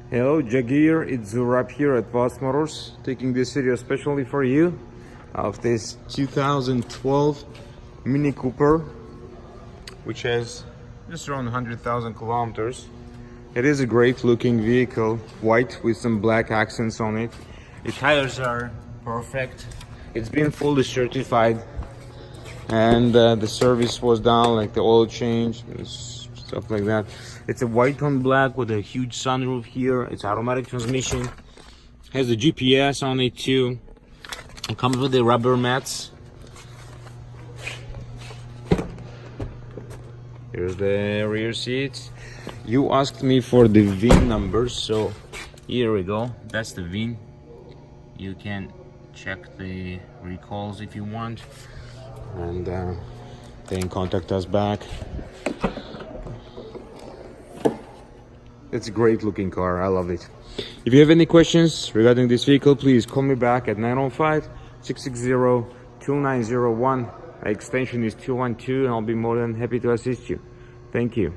Hello Jagir, it's Zurab here at Boss Motors, taking this video especially for you of this 2012 Mini Cooper, which has just around 100,000 kilometers. It is a great looking vehicle, white with some black accents on it. The tires are perfect. It's been fully certified, and the service was done, like the oil change and stuff like that. It's a white on black with a huge sunroof here. It's automatic transmission, has the GPS on it too. It comes with the rubber mats. Here's the rear seats. You asked me for the VIN numbers, so here we go. That's the VIN. You can check the recalls if you want, and then contact us back. It's a great looking car. I love it. If you have any questions regarding this vehicle, please call me back at 905-660-2901. My extension is 212, and I'll be more than happy to assist you. Thank you.